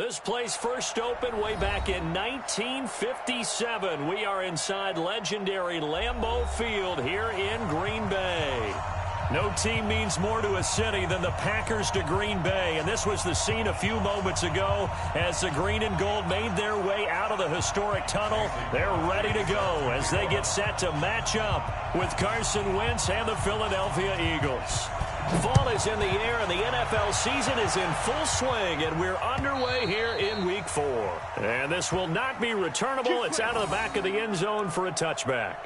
This place first opened way back in 1957. We are inside legendary Lambeau Field here in Green Bay. No team means more to a city than the Packers to Green Bay, and this was the scene a few moments ago as the green and gold made their way out of the historic tunnel. They're ready to go as they get set to match up with Carson Wentz and the Philadelphia Eagles. Fall is in the air, and the NFL season is in full swing, and we're underway here in Week 4. And this will not be returnable. It's out of the back of the end zone for a touchback.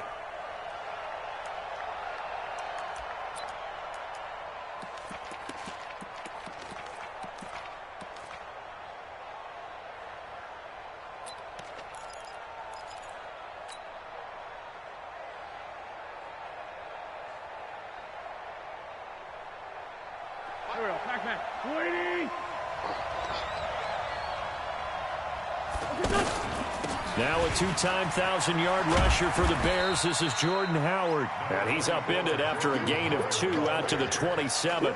Now a two-time 1,000-yard rusher for the Bears. This is Jordan Howard. And he's upended after a gain of 2 out to the 27.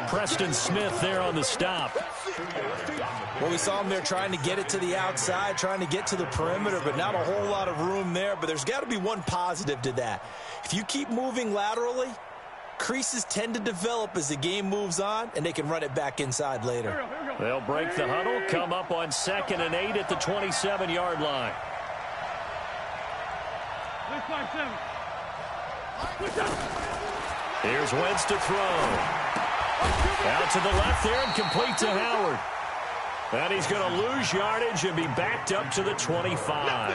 Preston Smith there on the stop. Well, we saw him there trying to get it to the outside, trying to get to the perimeter, but not a whole lot of room there. But there's got to be one positive to that. If you keep moving laterally, creases tend to develop as the game moves on, and they can run it back inside later. They'll break the huddle, come up on 2nd and 8 at the 27-yard line. Here's Wentz to throw. Out to the left there and complete to Howard. And he's going to lose yardage and be backed up to the 25.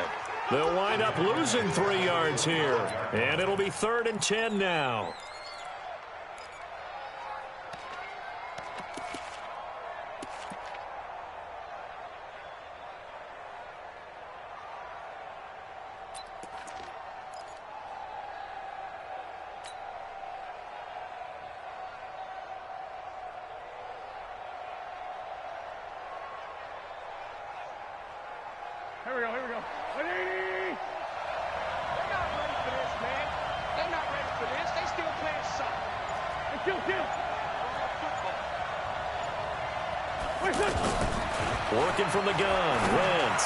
They'll wind up losing 3 yards here. And it'll be 3rd and 10 now. Here we go. 180! They're not ready for this, man. They're not ready for this. They still playing soccer. Hey, kill. Working from the gun, Wentz.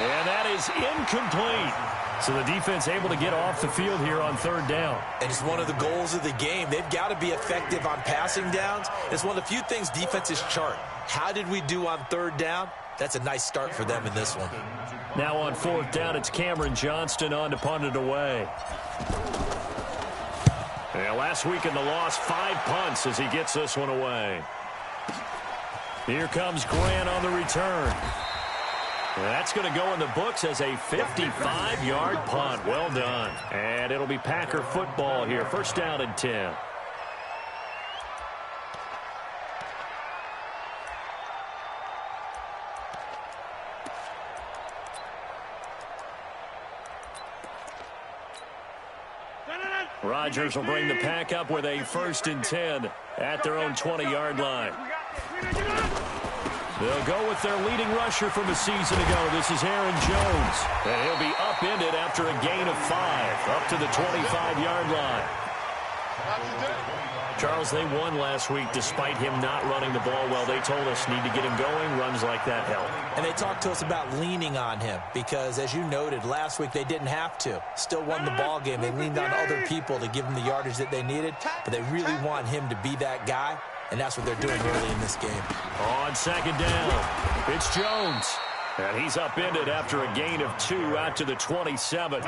And that is incomplete. So the defense able to get off the field here on 3rd down. And it's one of the goals of the game. They've got to be effective on passing downs. It's one of the few things defenses chart. How did we do on 3rd down? That's a nice start for them in this one. Now on 4th down, it's Cameron Johnston on to punt it away. And last week in the loss, 5 punts as he gets this one away. Here comes Grant on the return. And that's going to go in the books as a 55-yard punt. Well done. And it'll be Packer football here. 1st down and 10. Rodgers will bring the pack up with a 1st and 10 at their own 20-yard line. They'll go with their leading rusher from a season ago. This is Aaron Jones. And he'll be upended after a gain of 5 up to the 25-yard line. Charles, they won last week despite him not running the ball well. They told us need to get him going. Runs like that help. And they talked to us about leaning on him because, as you noted, last week they didn't have to. Still won the ball game. They leaned on other people to give them the yardage that they needed, but they really want him to be that guy, and that's what they're doing early in this game. On 2nd down, it's Jones. And he's upended after a gain of 2 out to the 27.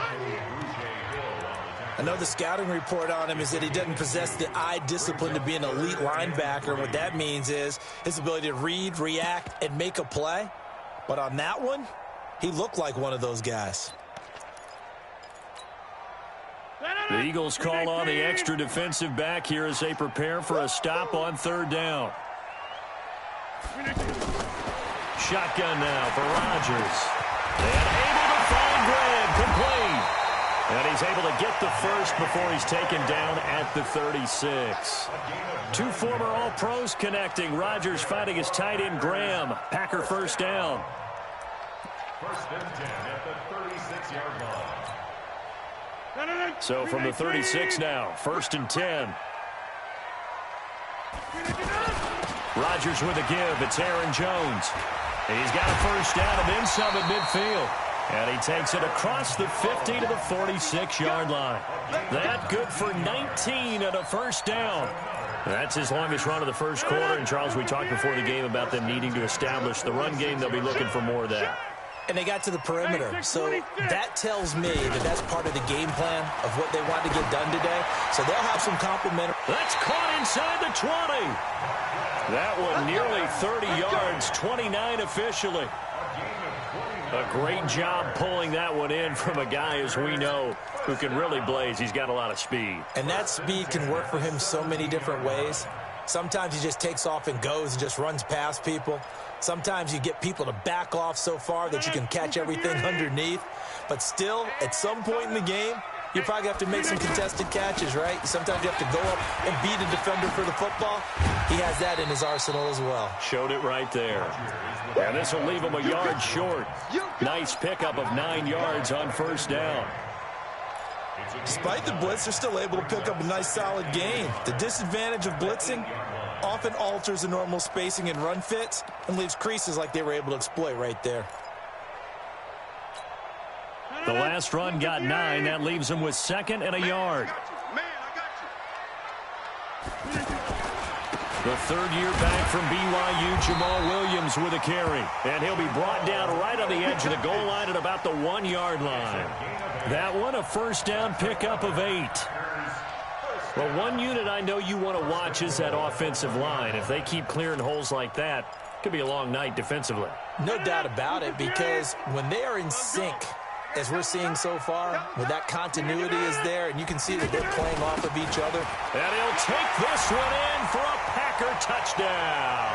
I know the scouting report on him is that he doesn't possess the eye discipline to be an elite linebacker. What that means is his ability to read, react, and make a play. But on that one, he looked like one of those guys. The Eagles call on the extra defensive back here as they prepare for a stop on 3rd down. Shotgun now for Rodgers. And able to find Graham, complete. And he's able to get the first before he's taken down at the 36. 2 former All-Pros connecting. Rodgers fighting his tight end Graham. Packer 1st down. 1st and 10 at the 36-yard line. So from the 36 now, 1st and 10. Rodgers with a give. It's Aaron Jones. He's got a first down and then some at midfield. And he takes it across the 50 to the 46-yard line. That good for 19 and a first down. That's his longest run of the first quarter. And, Charles, we talked before the game about them needing to establish the run game. They'll be looking for more of that. And they got to the perimeter. So that tells me that that's part of the game plan of what they want to get done today. So they'll have some complimentary. That's caught inside the 20. That one nearly 30 yards, 29 officially. A great job pulling that one in from a guy, as we know, who can really blaze. He's got a lot of speed. And that speed can work for him so many different ways. Sometimes he just takes off and goes and just runs past people. Sometimes you get people to back off so far that you can catch everything underneath. But still, at some point in the game, you probably have to make some contested catches, right? Sometimes you have to go up and beat a defender for the football. He has that in his arsenal as well. Showed it right there. And this will leave him a yard short. Nice pickup of 9 yards on first down. Despite the blitz, they're still able to pick up a nice, solid gain. The disadvantage of blitzing often alters the normal spacing and run fits and leaves creases like they were able to exploit right there. The last run got 9. That leaves him with 2nd and a yard. The third-year back from BYU, Jamal Williams with a carry. And he'll be brought down right on the edge of the goal line at about the 1-yard line. That one a first down pickup of 8. Well, one unit I know you want to watch is that offensive line. If they keep clearing holes like that, it could be a long night defensively. No doubt about it, because when they are in sync, as we're seeing so far, when that continuity is there, and you can see that they're playing off of each other. And he'll take this one in for a Packer touchdown.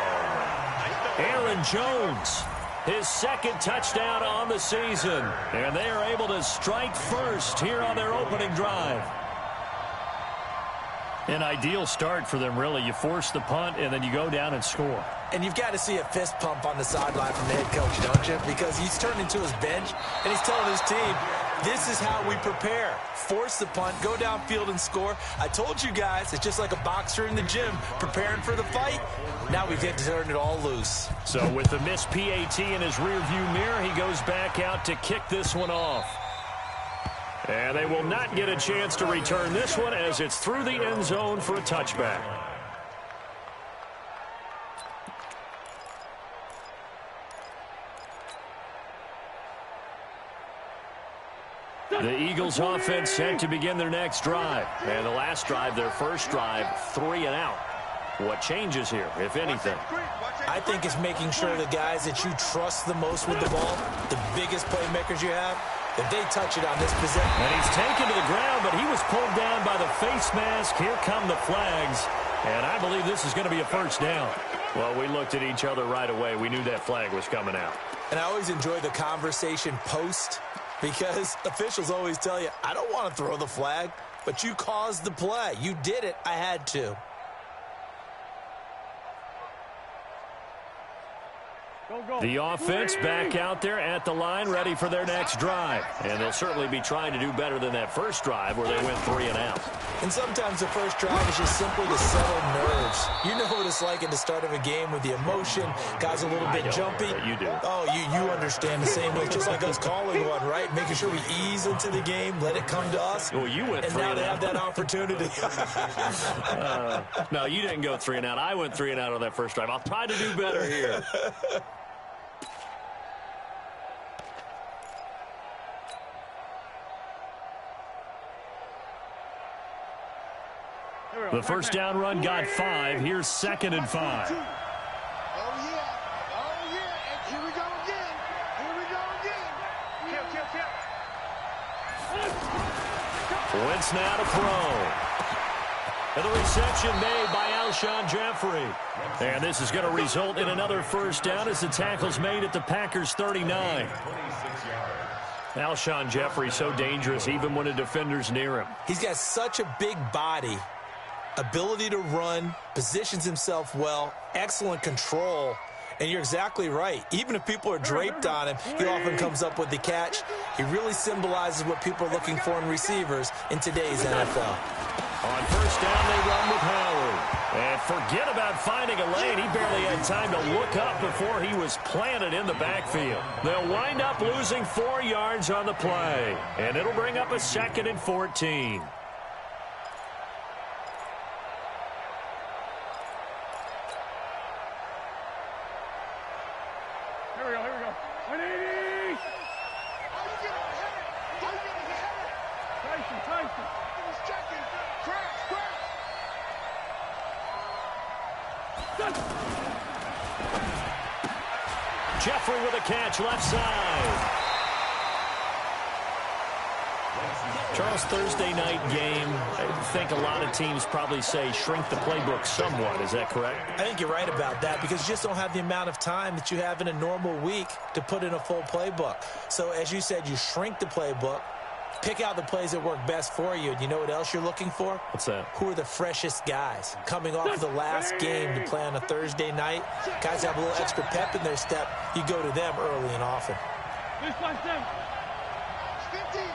Aaron Jones, his 2nd touchdown on the season. And they are able to strike first here on their opening drive. An ideal start for them, really. You force the punt, and then you go down and score. And you've got to see a fist pump on the sideline from the head coach, don't you? Because he's turned into his bench, and he's telling his team, this is how we prepare. Force the punt, go downfield and score. I told you guys, it's just like a boxer in the gym preparing for the fight. Now we get to turn it all loose. So with the missed PAT in his rearview mirror, he goes back out to kick this one off. And they will not get a chance to return this one as it's through the end zone for a touchback. The Eagles offense set to begin their next drive. And the last drive, their first drive, 3 and out. What changes here, if anything? I think it's making sure the guys that you trust the most with the ball, the biggest playmakers you have, that they touch it on this possession. And he's taken to the ground, but he was pulled down by the face mask. Here come the flags. And I believe this is going to be a first down. Well, we looked at each other right away. We knew that flag was coming out. And I always enjoy the conversation post, because officials always tell you, I don't want to throw the flag, but you caused the play. You did it. I had to. The offense back out there at the line, ready for their next drive. And they'll certainly be trying to do better than that first drive where they went 3 and out. And sometimes the first drive is just simply to settle nerves. You know what it's like at the start of a game with the emotion. Guys a little bit jumpy. You do. Oh, you understand the same way. Just like us calling one, right? Making sure we ease into the game, let it come to us. Well, you went 3 and out. And now they have that opportunity. No, you didn't go 3 and out. I went 3 and out on that first drive. I'll try to do better here. The first down run got 5. Here's 2nd and 5. Oh, yeah. Oh, yeah. And here we go again. Here we go again. Kill. Wentz now to throw. And the reception made by Alshon Jeffrey. And this is going to result in another first down as the tackle's made at the Packers' 39. Alshon Jeffrey so dangerous even when a defender's near him. He's got such a big body, ability to run, positions himself well, excellent control. And you're exactly right. Even if people are draped on him, he often comes up with the catch. He really symbolizes what people are looking for in receivers in today's NFL. On first down, they run with Howard. And forget about finding a lane. He barely had time to look up before he was planted in the backfield. They'll wind up losing 4 yards on the play. And it'll bring up a 2nd and 14. Here we go, here we go. 180! Tyson. He's checking. Crash. Jeffrey with a catch left side. Charles, Thursday night game. I think a lot of teams probably say shrink the playbook somewhat. Is that correct? I think you're right about that because you just don't have the amount of time that you have in a normal week to put in a full playbook. So as you said, you shrink the playbook, pick out the plays that work best for you. And you know what else you're looking for? What's that? Who are the freshest guys coming off the last game to play on a Thursday night? Guys have a little extra pep in their step. You go to them early and often. This one, 50,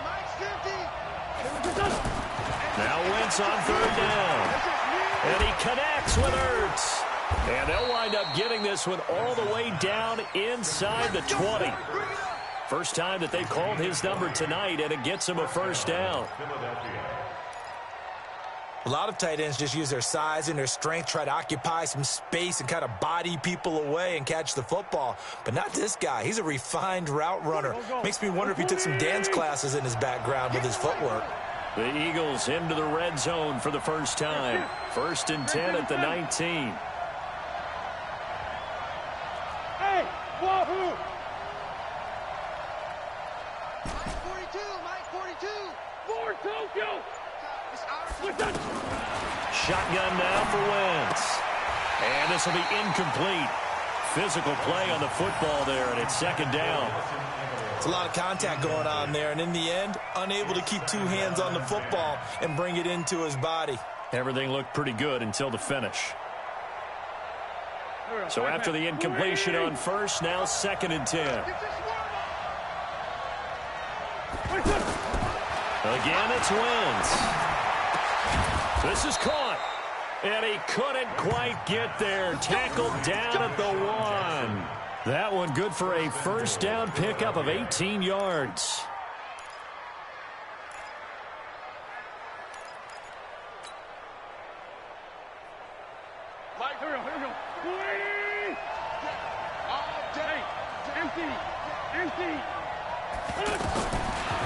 Mike's 50. Now Wentz on 3rd down. And he connects with Ertz. And they'll wind up getting this one all the way down inside the 20. First time that they've called his number tonight, and it gets him a 1st down. A lot of tight ends just use their size and their strength, try to occupy some space and kind of body people away and catch the football. But not this guy. He's a refined route runner. Makes me wonder if he took some dance classes in his background with his footwork. The Eagles into the red zone for the first time. 1st and 10 at the 19. Hey, wahoo! Mike 42. More Tokyo! Shotgun now for Wentz. And this will be incomplete. Physical play on the football there, and it's 2nd down. It's a lot of contact going on there, and in the end, unable to keep 2 hands on the football and bring it into his body. Everything looked pretty good until the finish. So after the incompletion on 1st, now 2nd and 10. Again, it's Wentz. This is caught. And he couldn't quite get there. Tackled down at the 1. That one good for a 1st down pickup of 18 yards. Mike, here we go. 280! All day. Empty.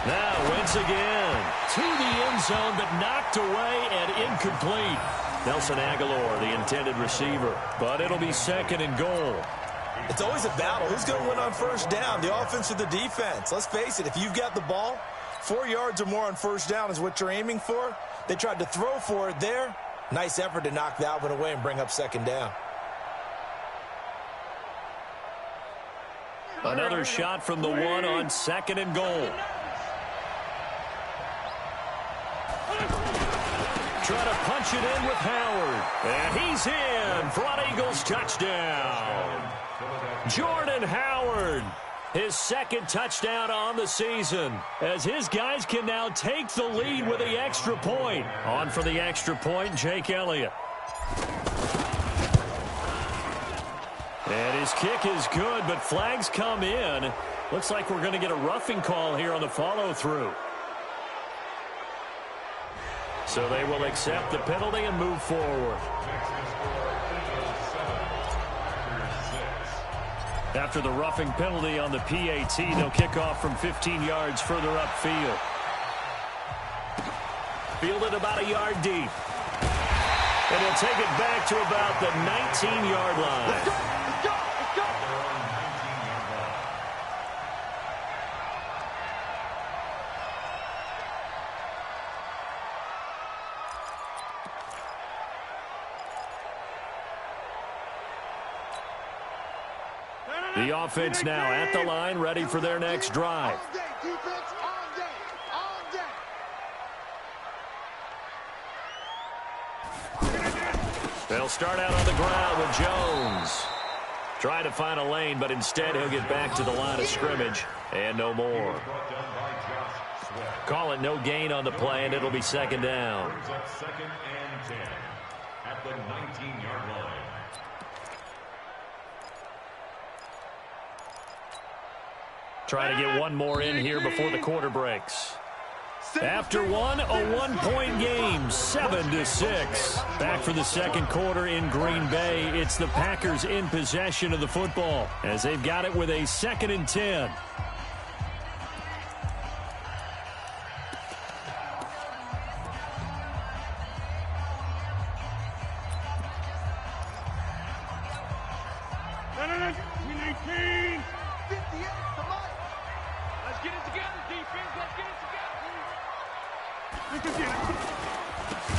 Now Wentz again. To the end zone, but knocked away and incomplete. Nelson Aguilar, the intended receiver. But it'll be 2nd and goal. It's always a battle. Who's going to win on 1st down, the offense or the defense? Let's face it, if you've got the ball, 4 yards or more on 1st down is what you're aiming for. They tried to throw for it there. Nice effort to knock that one away and bring up 2nd down. Another shot from the 1 on 2nd and goal. Try to punch it in with Howard. And he's in for an Eagles touchdown. Jordan Howard, his 2nd touchdown on the season, as his guys can now take the lead with the extra point. On for the extra point, Jake Elliott. And his kick is good, but flags come in. Looks like we're going to get a roughing call here on the follow-through. So they will accept the penalty and move forward. After the roughing penalty on the PAT, they'll kick off from 15 yards further upfield. Fielded about a yard deep. And he'll take it back to about the 19-yard line. Let's go! The offense now at the line, ready for their next drive. All day, defense, all day. They'll start out on the ground with Jones. Try to find a lane, but instead he'll get back to the line of scrimmage and no more. Call it no gain on the play, and it'll be 2nd down. at the 19-yard line. Trying to get one more in here before the quarter breaks. After one, a one-point game, 7-6. Back for the second quarter in Green Bay. It's the Packers in possession of the football as they've got it with a 2nd and 10.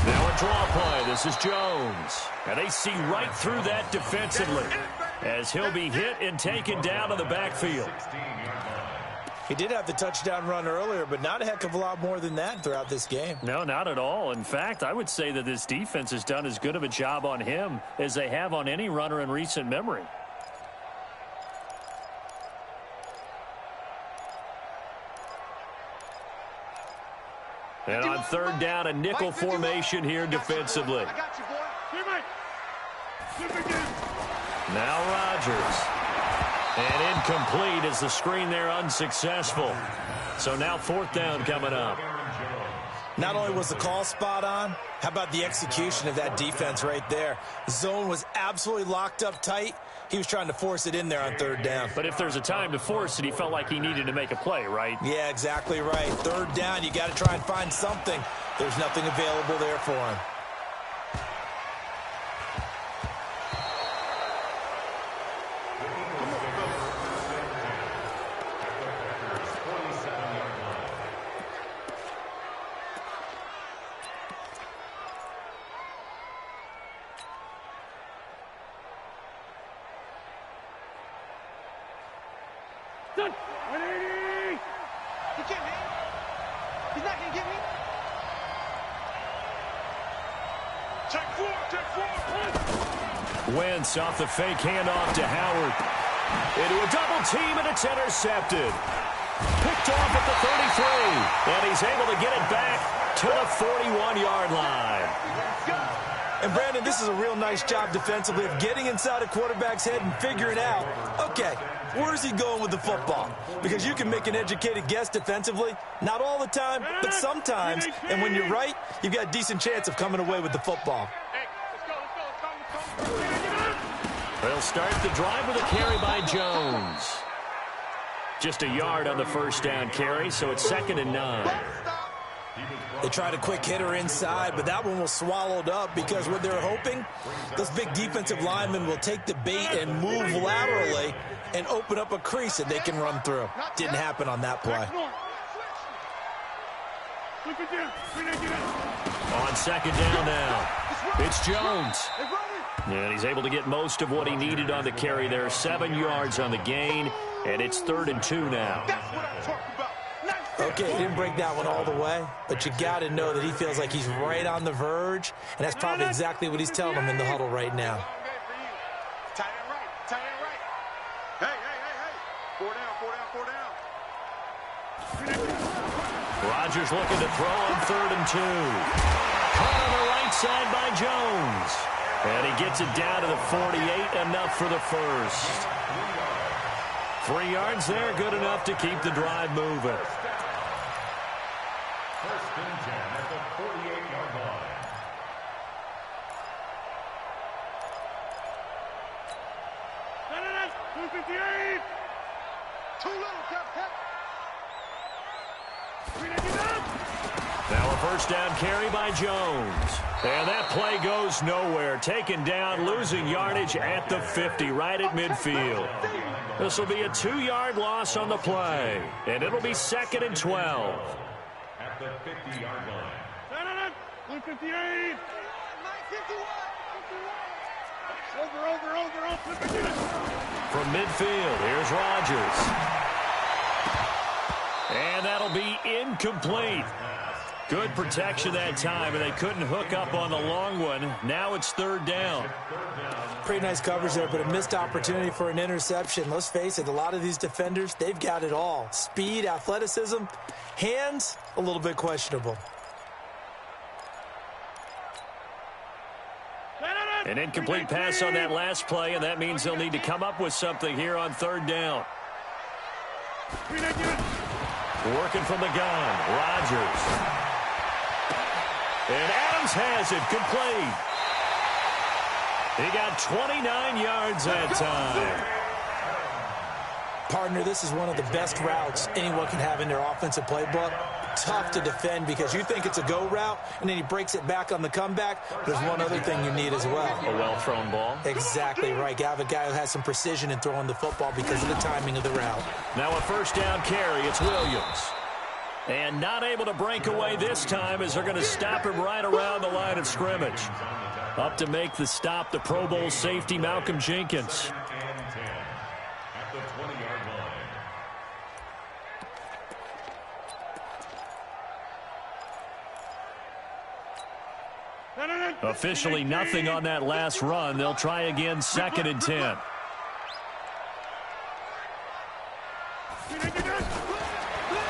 Now a draw play. This is Jones. And they see right through that defensively as he'll be hit and taken down in the backfield. He did have the touchdown run earlier, but not a heck of a lot more than that throughout this game. No, not at all. In fact, I would say that this defense has done as good of a job on him as they have on any runner in recent memory. And on 3rd down, a nickel formation here defensively. Now Rodgers. And incomplete as the screen there unsuccessful. So now 4th down coming up. Not only was the call spot on, how about the execution of that defense right there? Zone was absolutely locked up tight. He was trying to force it in there on 3rd down. But if there's a time to force it, he felt like he needed to make a play, right? Yeah, exactly right. 3rd down, you got to try and find something. There's nothing available there for him. Wentz off the fake handoff to Howard. Into a double team, and it's intercepted. Picked off at the 33, and he's able to get it back to the 41-yard line. And, Brandon, this is a real nice job defensively of getting inside a quarterback's head and figuring out, okay, where's he going with the football? Because you can make an educated guess defensively, not all the time, but sometimes. And when you're right, you've got a decent chance of coming away with the football. They'll start the drive with a carry by Jones. Just a yard on the 1st down carry, so it's 2nd and 9. They tried a quick hitter inside, but that one was swallowed up because what they're hoping, those big defensive linemen will take the bait and move laterally and open up a crease that they can run through. Didn't happen on that play. On 2nd down now, it's Jones. And he's able to get most of what he needed on the carry there. 7 yards on the gain, and it's 3rd and 2 now. Okay, he didn't break that one all the way, but you got to know that he feels like he's right on the verge, and that's probably exactly what he's telling them in the huddle right now. Tight end right, tight end right. Hey. 4 down. Rodgers looking to throw on 3rd and 2. Caught on the right side by Jones. And he gets it down to the 48, enough for the 1st. 3 yards there, good enough to keep the drive moving. 1st and 10 at the 48-yard line. Too little, Captain. Now a 1st down carry by Jones. And that play goes nowhere. Taken down, losing yardage at the 50, right at midfield. This will be a 2-yard loss on the play. And it'll be 2nd and 12. At the 50-yard line. 158. 51. Over. From midfield, here's Rodgers. And that'll be incomplete. Good protection that time, and they couldn't hook up on the long one. Now it's 3rd down. Pretty nice coverage there, but a missed opportunity for an interception. Let's face it, a lot of these defenders, they've got it all. Speed, athleticism, hands, a little bit questionable. An incomplete pass on that last play, and that means they'll need to come up with something here on third down. Working from the gun, Rodgers. And Adams has it complete. He got 29 yards that time. Partner, this is one of the best routes anyone can have in their offensive playbook. Tough to defend because you think it's a go route, and then he breaks it back on the comeback. There's one other thing you need as well. A well-thrown ball. Exactly right. You have a guy who has some precision in throwing the football because of the timing of the route. Now a first down carry. It's Williams. And not able to break away this time as they're going to stop him right around the line of scrimmage. Up to make the stop, the Pro Bowl safety, Malcolm Jenkins. At the 20-yard line. Officially nothing on that last run. They'll try again, 2nd and 10.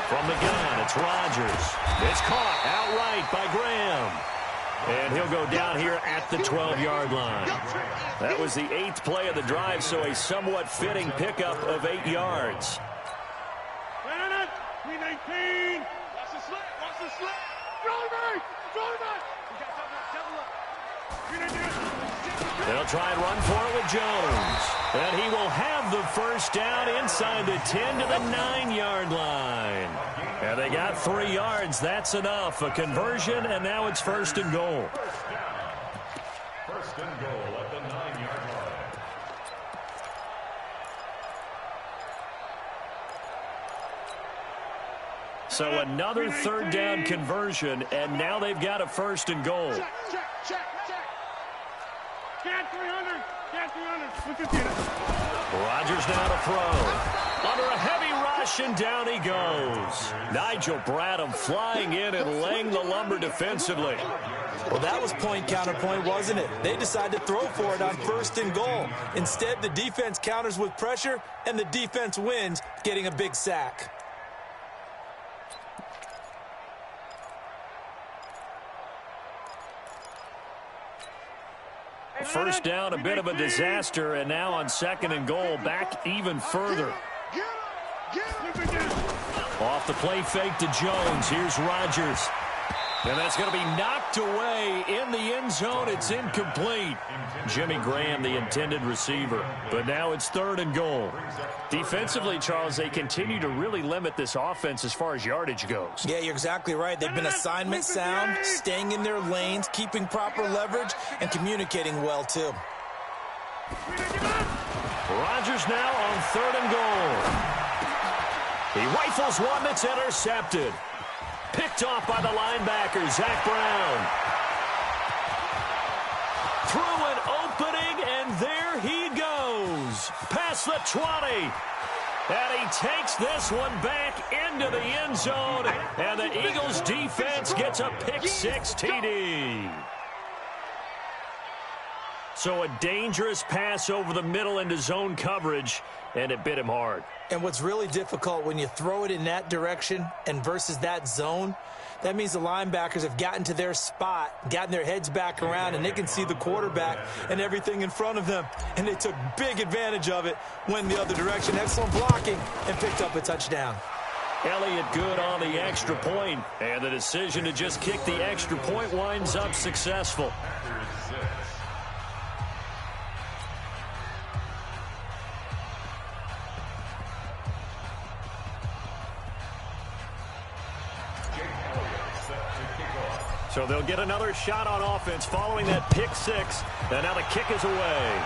From the gun, it's Rodgers. It's caught outright by Graham. And he'll go down here at the 12-yard line. That was the 8th play of the drive, so a somewhat fitting pickup of 8 yards. 319. Watch the slip. Watch the slip. Throw it back. They'll try and run for it with Jones. And he will have the first down inside the 10 to the 9-yard line. And they got 3 yards. That's enough. A conversion, and now it's 1st and goal. First and goal at the 9-yard line. So another third down conversion, and now they've got a 1st and goal. Check. Get 300. Get 300. Look at that. Rodgers now to throw. Under a heavy rush, and down he goes. Nigel Bradham flying in and laying the lumber defensively. Well, that was point counterpoint, wasn't it? They decided to throw for it on 1st and goal. Instead, the defense counters with pressure, and the defense wins, getting a big sack. First down, a bit of a disaster, and now on 2nd and goal, back even further. Off the play fake to Jones. Here's Rodgers. And that's going to be knocked away in the end zone. It's incomplete. Jimmy Graham, the intended receiver. But now it's 3rd and goal. Defensively, Charles, they continue to really limit this offense as far as yardage goes. Yeah, you're exactly right. They've been assignment sound, staying in their lanes, keeping proper leverage, and communicating well, too. Rodgers now on 3rd and goal. He rifles one that's intercepted. Picked off by the linebacker, Zach Brown. Through an opening, and there he goes. Past the 20. And he takes this one back into the end zone. And the Eagles defense gets a pick-6 TD. So a dangerous pass over the middle into zone coverage, and it bit him hard. And what's really difficult when you throw it in that direction and versus that zone, that means the linebackers have gotten to their spot, gotten their heads back around, and they can see the quarterback and everything in front of them. And they took big advantage of it, went the other direction, excellent blocking, and picked up a touchdown. Elliott good on the extra point, and the decision to just kick the extra point winds up successful. So they'll get another shot on offense following that pick-6, and now the kick is away.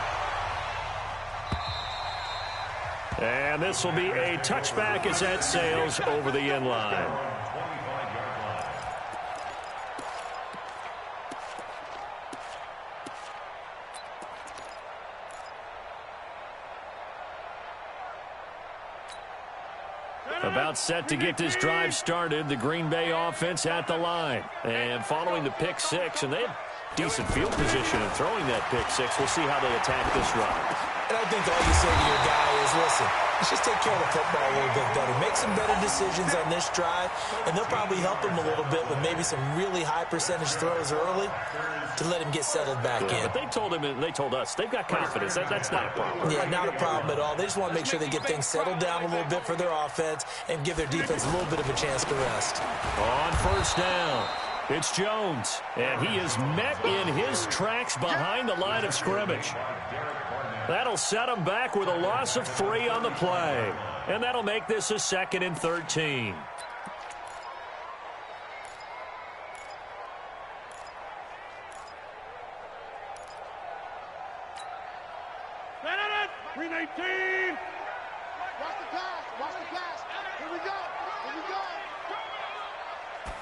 And this will be a touchback as that sails over the end line. About set to get this drive started, the Green Bay offense at the line. And following the pick-6, and they have decent field position in throwing that pick-6. We'll see how they attack this drive. And I think all you say to your guy is, listen, Let's just take care of the football a little bit better. Make some better decisions on this drive, and they'll probably help him a little bit with maybe some really high percentage throws early to let him get settled back in. But they told us, they've got confidence. That's not a problem. Yeah, not a problem at all. They just want to make sure they get things settled down a little bit for their offense and give their defense a little bit of a chance to rest. On first down, it's Jones, and he is met in his tracks behind the line of scrimmage. That'll set him back with a loss of 3 on the play, and that'll make this a 2nd and 13. Green 18. Watch the pass. Watch the pass. Here we go. Here we go.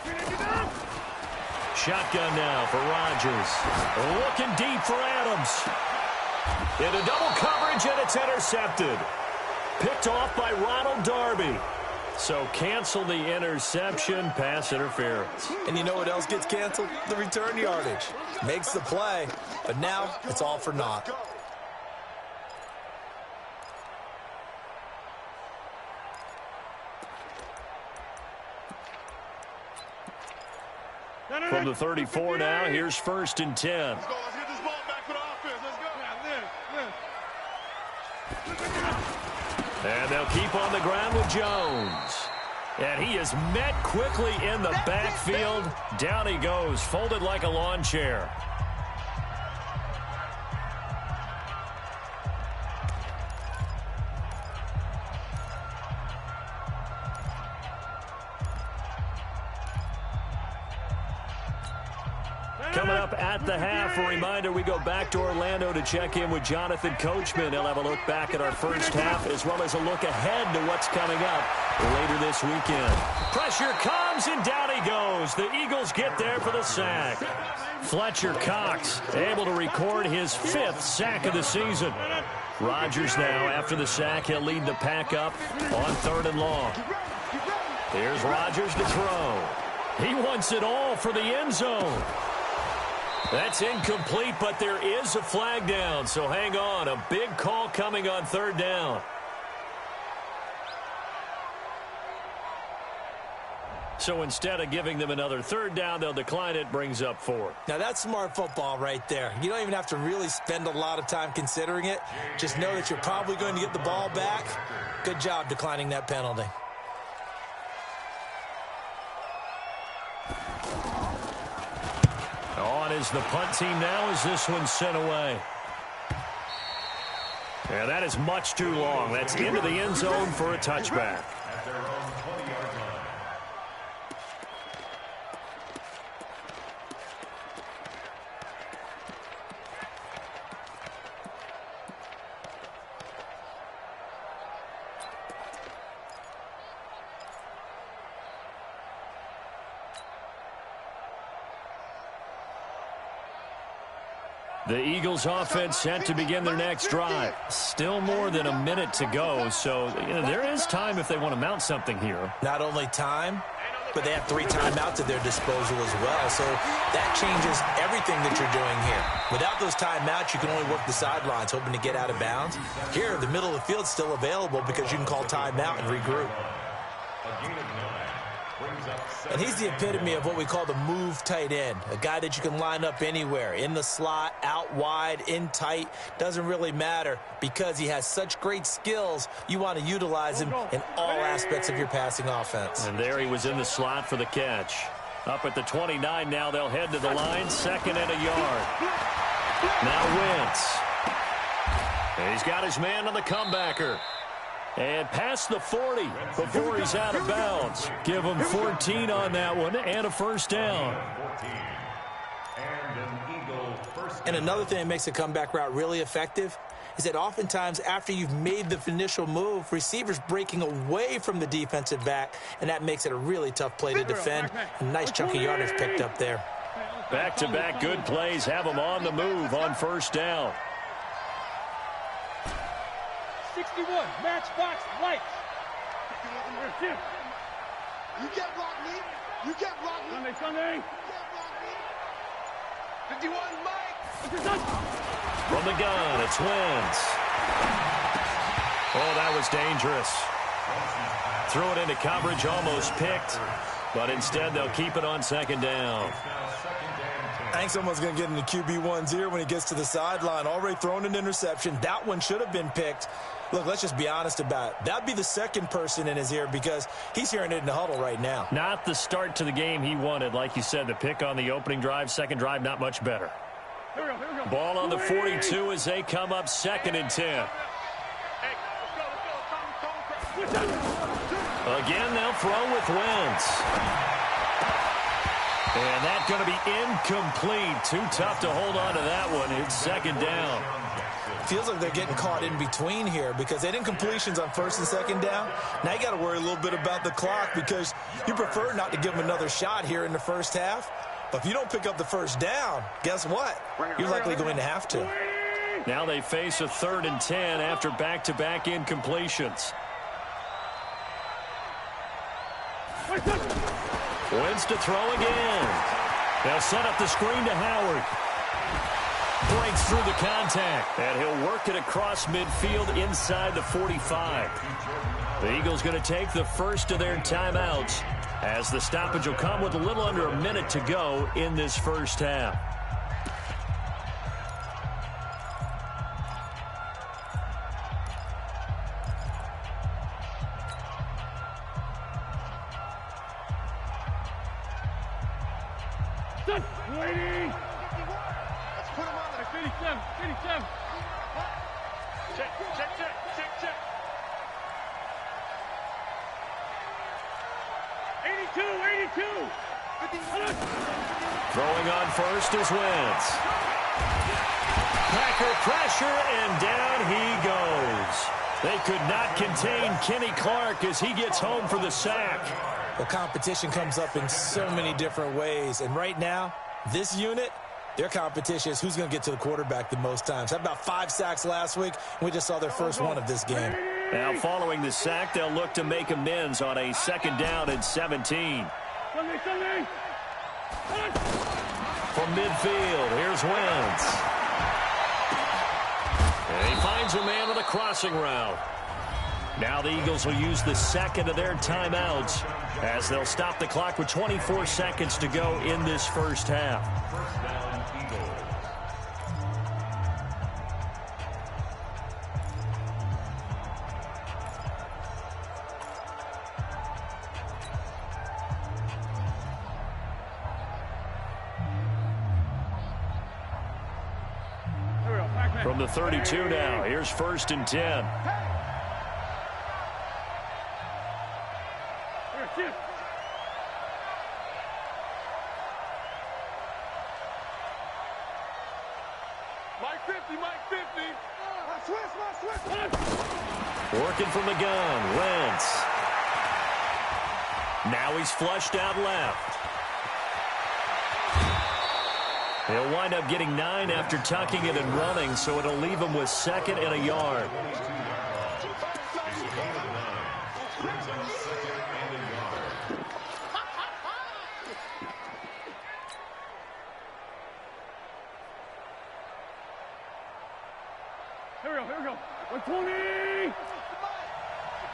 Green 18 down. Shotgun now for Rodgers. Looking deep for Adams. Into double coverage, and it's intercepted. Picked off by Ronald Darby. So cancel the interception, pass interference. And you know what else gets canceled? The return yardage. Makes the play, but now it's all for naught. From the 34 now, here's 1st and 10. Let's go. Let's get this ball back for the offense. Let's go. And they'll keep on the ground with Jones. And he is met quickly in the backfield. Down he goes, folded like a lawn chair. Coming up at the half, a reminder, we go back to Orlando to check in with Jonathan Coachman. He'll have a look back at our first half as well as a look ahead to what's coming up later this weekend. Pressure comes, and down he goes. The Eagles get there for the sack. Fletcher Cox able to record his 5th sack of the season. Rodgers now, after the sack, he'll lead the pack up on 3rd and long. Here's Rodgers to throw. He wants it all for the end zone. That's incomplete, but there is a flag down, so hang on. A big call coming on 3rd down. So instead of giving them another 3rd down, they'll decline it, brings up 4th. Now, that's smart football right there. You don't even have to really spend a lot of time considering it. Just know that you're probably going to get the ball back. Good job declining that penalty. On is the punt team now as this one's sent away. Yeah, that is much too long. That's into the end zone for a touchback. At their own 20-yard line. The Eagles offense set to begin their next drive. Still more than a minute to go, so there is time if they want to mount something here. Not only time, but they have 3 timeouts at their disposal as well, so that changes everything that you're doing here. Without those timeouts, you can only work the sidelines, hoping to get out of bounds. Here, the middle of the field's still available because you can call timeout and regroup. A gain of 9 brings up 7. And he's the epitome of what we call the move tight end, a guy that you can line up anywhere, in the slot, out wide, in tight, doesn't really matter because he has such great skills. You want to utilize him in all aspects of your passing offense. And there he was in the slot for the catch. Up at the 29 now, they'll head to the line, 2nd and a yard. Now Wentz. And he's got his man on the comebacker. And past the 40 before he's out of bounds. Give him 14 on that one and a 1st down. 14. And an Eagle first And down. another thing that makes a comeback route really effective is that oftentimes after you've made the initial move, receivers breaking away from the defensive back, and that makes it a really tough play to defend. A nice chunk of yardage picked up there. Back-to-back good plays have him on the move on 1st down. 61, matchbox lights. You get rock me. You get rock me. Sunday. You get rock me. 51, Mike. From the gun, it's Wentz. Oh, that was dangerous. Threw it into coverage, almost picked, but instead they'll keep it on second down. I think someone's going to get in the QB1's ear when he gets to the sideline. Already thrown an interception. That one should have been picked. Look, let's just be honest about it. That'd be the second person in his ear because he's hearing it in the huddle right now. Not the start to the game he wanted. Like you said, the pick on the opening drive, second drive, not much better. Here we go. Ball on the 42 as they come up 2nd and 10. Again, they'll throw with Wentz. And that's going to be incomplete. Too tough to hold on to that one. It's second down. Feels like they're getting caught in between here because they didn't completions on 1st and 2nd down. Now you got to worry a little bit about the clock because you prefer not to give them another shot here in the first half. But if you don't pick up the first down, guess what? You're likely going to have to. Now they face a 3rd and 10 after back-to-back incompletions. Wentz to throw again. They'll set up the screen to Howard. Breaks through the contact, and he'll work it across midfield inside the 45. The Eagles going to take the first of their timeouts as the stoppage will come with a little under a minute to go in this first half. Waiting. Let's put him on there. 57. Check. 82. Throwing on first is Wentz. Packer pressure, and down he goes. They could not contain Kenny Clark as he gets home for the sack. The competition comes up in so many different ways. And right now, this unit, their competition is who's going to get to the quarterback the most times. Had about 5 sacks last week, and we just saw their first one of this game. Now following the sack, they'll look to make amends on a 2nd down and 17. From midfield, here's Wentz. And he finds a man on a crossing route. Now the Eagles will use the second of their timeouts as they'll stop the clock with 24 seconds to go in this first half. From the 32 now, here's 1st and 10. Mike 50. Working from the gun, Wentz. Now he's flushed out left. He'll wind up getting 9 after tucking it and running, so it'll leave him with 2nd and a yard. Here we go. 120.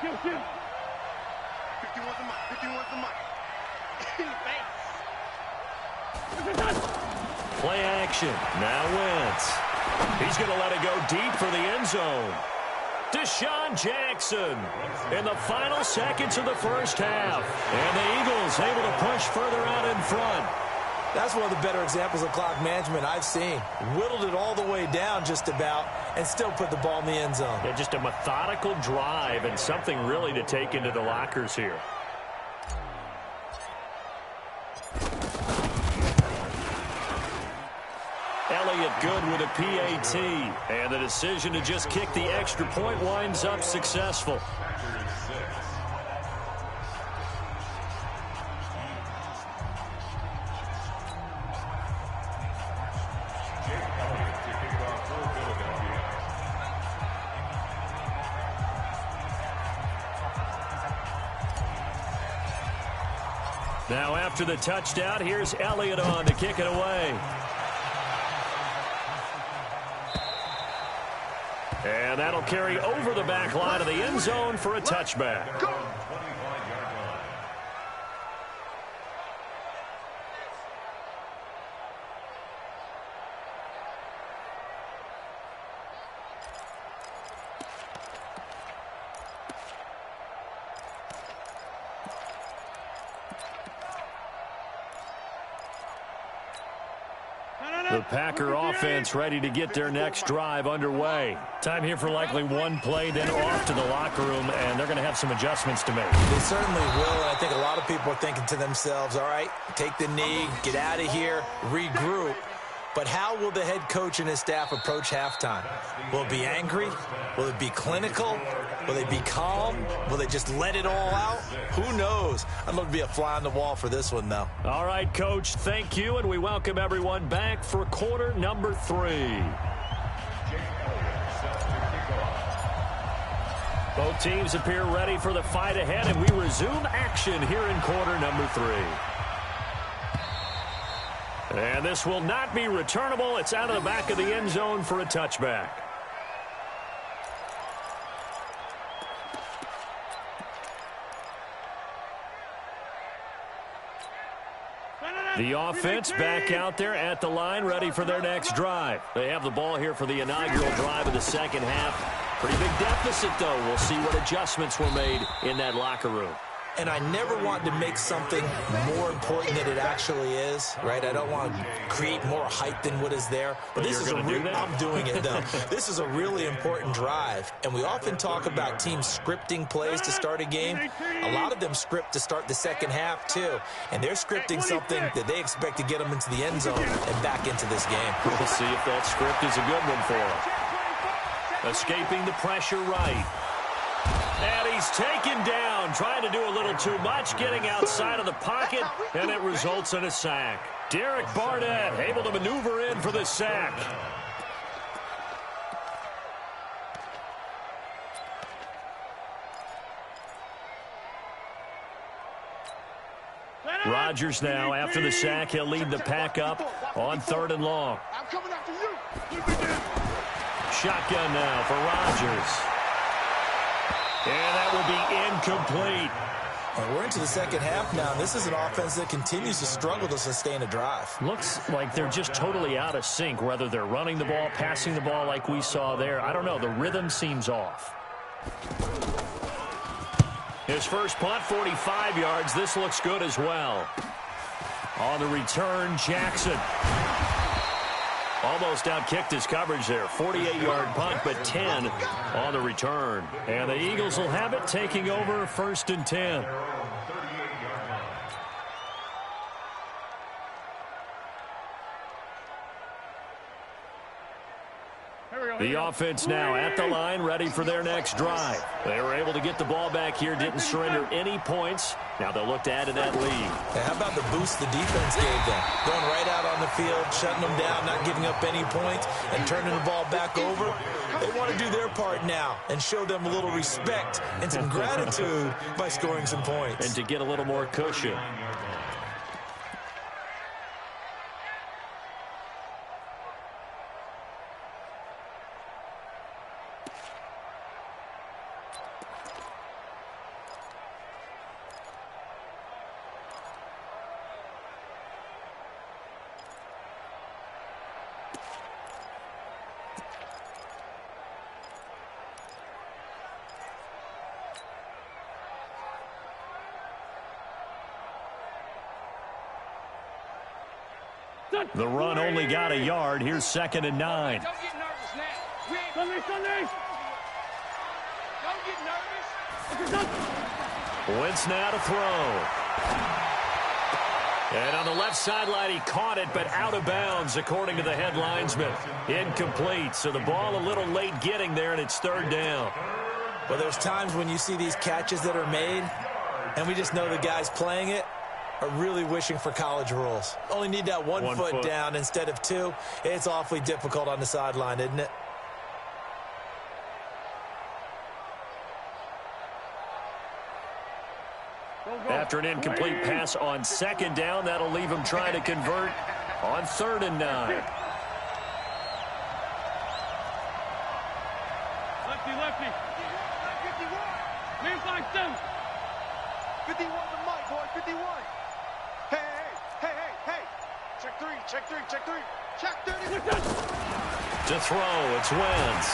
Kill. 51's the mic. Play action. Now Wentz. He's going to let it go deep for the end zone. Deshaun Jackson in the final seconds of the first half. And the Eagles able to push further out in front. That's one of the better examples of clock management I've seen. Whittled it all the way down just about and still put the ball in the end zone. Yeah, just a methodical drive and something really to take into the lockers here. Elliott good with a PAT. And the decision to just kick the extra point winds up successful. Now after the touchdown, here's Elliott on to kick it away. And that'll carry over the back line of the end zone for a touchback. Go. 25-yard line. The Packer offense ready to get their next drive underway. Time here for likely one play, then off to the locker room, and they're going to have some adjustments to make. They certainly will, and I think a lot of people are thinking to themselves, all right, take the knee, get out of here, regroup. But how will the head coach and his staff approach halftime? Will it be angry? Will it be clinical? Will they be calm? Will they just let it all out? Who knows? I'd love to be a fly on the wall for this one, though. All right, Coach, thank you, and we welcome everyone back for quarter number 3. Both teams appear ready for the fight ahead, and we resume action here in quarter number 3. And this will not be returnable. It's out of the back of the end zone for a touchback. The offense back out there at the line, ready for their next drive. They have the ball here for the inaugural drive of the second half. Pretty big deficit, though. We'll see what adjustments were made in that locker room. And I never want to make something more important than it actually is, right? I don't want to create more hype than what is there. But this is I'm doing it, though. This is a really important drive. And we often talk about teams scripting plays to start a game. A lot of them script to start the second half, too. And they're scripting something that they expect to get them into the end zone and back into this game. We'll see if that script is a good one for them. Escaping the pressure right. And he's taken down, trying to do a little too much, getting outside of the pocket, and it results in a sack. Derek Barnett able to maneuver in for the sack. Rodgers now, after the sack, he'll lead the pack up on 3rd and long. I'm coming after you. Shotgun now for Rodgers. And that will be incomplete. And we're into the second half now, and this is an offense that continues to struggle to sustain a drive. Looks like they're just totally out of sync, whether they're running the ball, passing the ball like we saw there. I don't know. The rhythm seems off. His first punt, 45 yards. This looks good as well. On the return, Jackson. Almost outkicked his coverage there. 48-yard punt, but 10 on the return. And the Eagles will have it, taking over 1st and 10. The offense now at the line, ready for their next drive. They were able to get the ball back here, didn't surrender any points. Now they'll look to add to that lead. Hey, how about the boost the defense gave them? Going right out on the field, shutting them down, not giving up any points, and turning the ball back over. They want to do their part now and show them a little respect and some gratitude by scoring some points. And to get a little more cushion. The run only got a yard. Here's 2nd and 9. Don't get nervous now. Sunday. Don't get nervous. Wentz now to throw. And on the left sideline, he caught it, but out of bounds, according to the head linesman. Incomplete, so the ball a little late getting there, and it's 3rd down. Well, there's times when you see these catches that are made, and we just know the guys playing it are really wishing for college rules. Only need that one foot down instead of 2. It's awfully difficult on the sideline, isn't it? After an incomplete pass on 2nd down, that'll leave him trying to convert on 3rd and 9. 51 to Mike, boy, 51. Hey, hey, hey, hey, hey. Check three, check three, check three. Check 30. To throw, it's Wentz.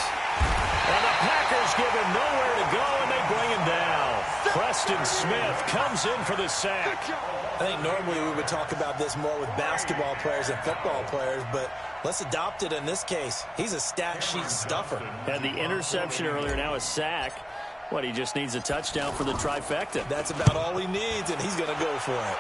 And the Packers give him nowhere to go, and they bring him down. Preston Smith comes in for the sack. I think normally we would talk about this more with basketball players and football players, but let's adopt it in this case. He's a stat sheet stuffer. Had the interception earlier, now a sack. What, he just needs a touchdown for the trifecta. That's about all he needs, and he's going to go for it.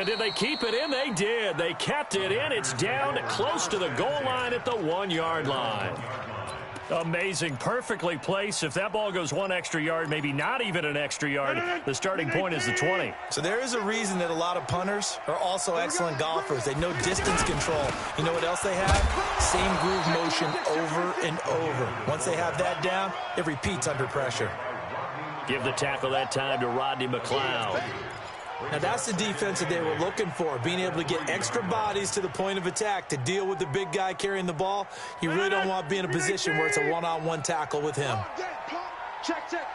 Did they keep it in? They did. They kept it in. It's down close to the goal line at the 1-yard line. Amazing. Perfectly placed. If that ball goes 1 extra yard, maybe not even an extra yard, the starting point is the 20. So there is a reason that a lot of punters are also excellent golfers. They know distance control. You know what else they have? Same groove motion over and over. Once they have that down, it repeats under pressure. Give the tackle that time to Rodney McLeod. Now, that's the defense that they were looking for, being able to get extra bodies to the point of attack to deal with the big guy carrying the ball. You really don't want to be in a position where it's a one-on-one tackle with him. Check, check.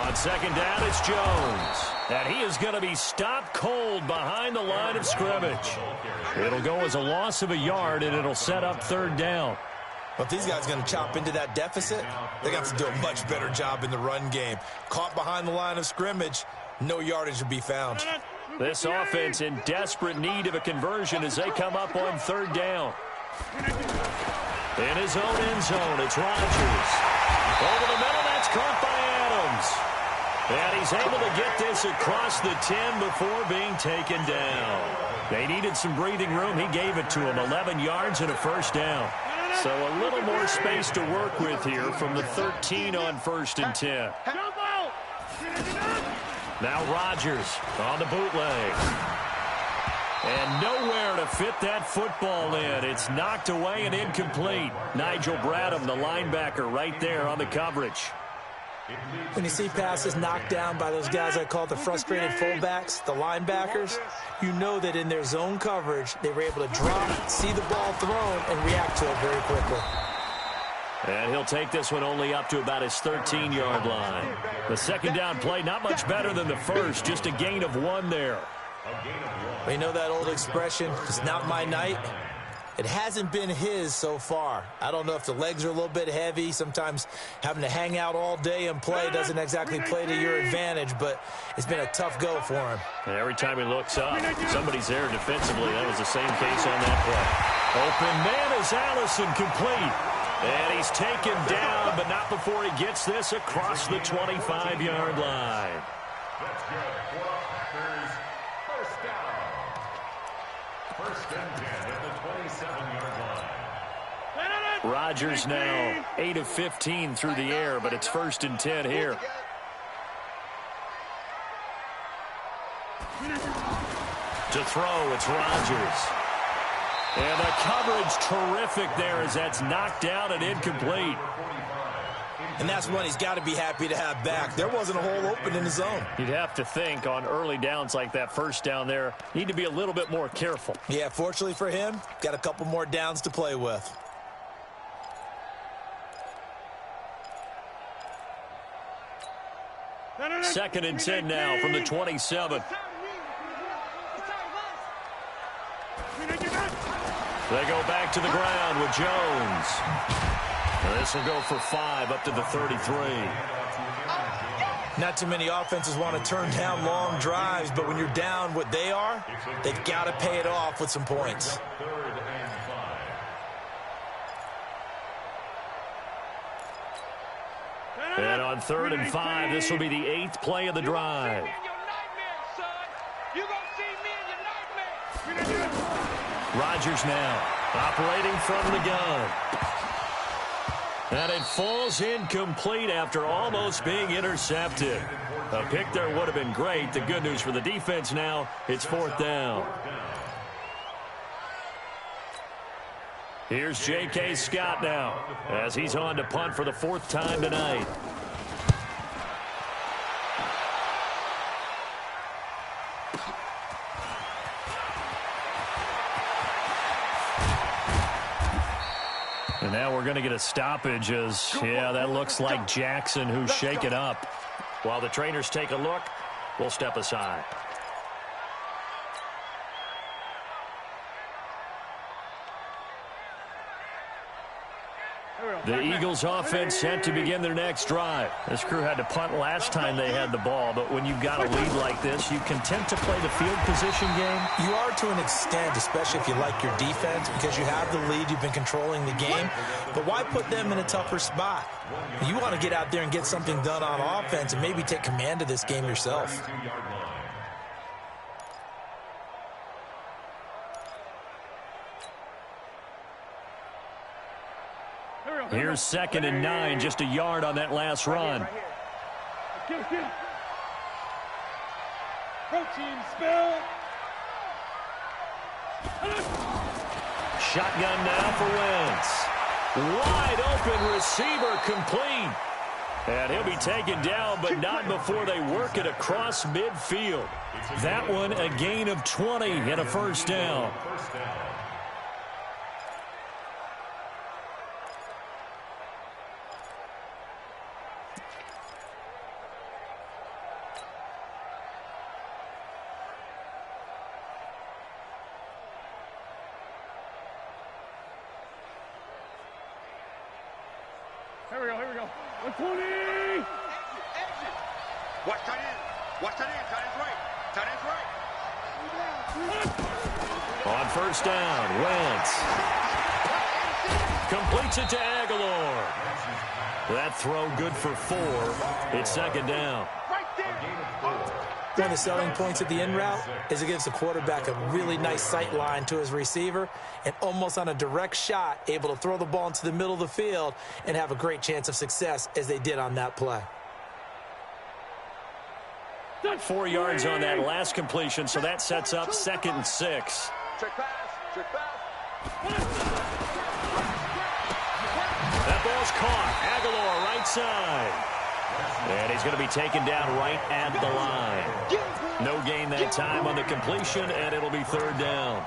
On second down, it's Jones. And he is going to be stopped cold behind the line of scrimmage. It'll go as a loss of a yard, and it'll set up third down. Well, if these guys are going to chop into that deficit, they got to do a much better job in the run game. Caught behind the line of scrimmage, no yardage to be found. This offense in desperate need of a conversion as they come up on third down. In his own end zone, it's Rodgers. Over the middle, that's caught by Adams. And he's able to get this across the 10 before being taken down. They needed some breathing room. He gave it to him, 11 yards and a first down. So a little more space to work with here from the 13 on 1st and 10. Now Rodgers on the bootleg. And nowhere to fit that football in. It's knocked away and incomplete. Nigel Bradham, the linebacker, right there on the coverage. When you see passes knocked down by those guys I call the frustrated fullbacks, the linebackers, you know that in their zone coverage, they were able to drop, see the ball thrown, and react to it very quickly. And he'll take this one only up to about his 13-yard line. The second down play, not much better than the first, just a gain of 1 there. Well, you know that old expression, it's not my night? It hasn't been his so far. I don't know if the legs are a little bit heavy. Sometimes having to hang out all day and play doesn't exactly play to your advantage, but it's been a tough go for him. And every time he looks up, somebody's there defensively. That was the same case on that play. Open man is Allison, complete. And he's taken down, but not before he gets this across the 25-yard line. That's good. Packers, first down. First and 10 at the 27-yard line. Rodgers now 8 of 15 through the air, but it's 1st and 10 here. To throw, it's Rodgers. And the coverage terrific there as that's knocked down and incomplete. And that's one he's got to be happy to have back. There wasn't a hole open in the zone. You'd have to think on early downs like that first down there, need to be a little bit more careful. Yeah, fortunately for him, got a couple more downs to play with. Second and 10 now from the 27. They go back to the ground with Jones. And this will go for 5 up to the 33. Not too many offenses want to turn down long drives, but when you're down what they are, they've got to pay it off with some points. And on 3rd and 5, this will be the 8th play of the drive. Rodgers now operating from the gun. And it falls incomplete after almost being intercepted. A pick there would have been great. The good news for the defense now, it's 4th down. Here's J.K. Scott now as he's on to punt for the 4th time tonight. And now we're going to get a stoppage as, yeah, that looks like Jackson who's shaken up. While the trainers take a look, we'll step aside. The Eagles offense set to begin their next drive. This crew had to punt last time they had the ball, but when you've got a lead like this, you content to play the field position game? You are to an extent, especially if you like your defense, because you have the lead, you've been controlling the game. But why put them in a tougher spot? You want to get out there and get something done on offense and maybe take command of this game yourself. Here's 2nd and 9, just a yard on that last run. Protein spill. Shotgun now for Wentz. Wide open receiver complete. And he'll be taken down, but not before they work it across midfield. That one a gain of 20 and a first down. Here we go. 120! Watch tight end. Watch tight end. Tight end's right. Tight end's right. On first down, Wentz completes it to Aguilar. That throw good for 4. It's 2nd down. Right there. One of the selling points of the in route is it gives the quarterback a really nice sight line to his receiver and almost on a direct shot able to throw the ball into the middle of the field and have a great chance of success as they did on that play. 4 yards on that last completion, so that sets up 2nd and 6. Check pass. Check pass. That ball's caught. Aguilar right side. And he's going to be taken down right at the line. No gain that time on the completion, and it'll be 3rd down.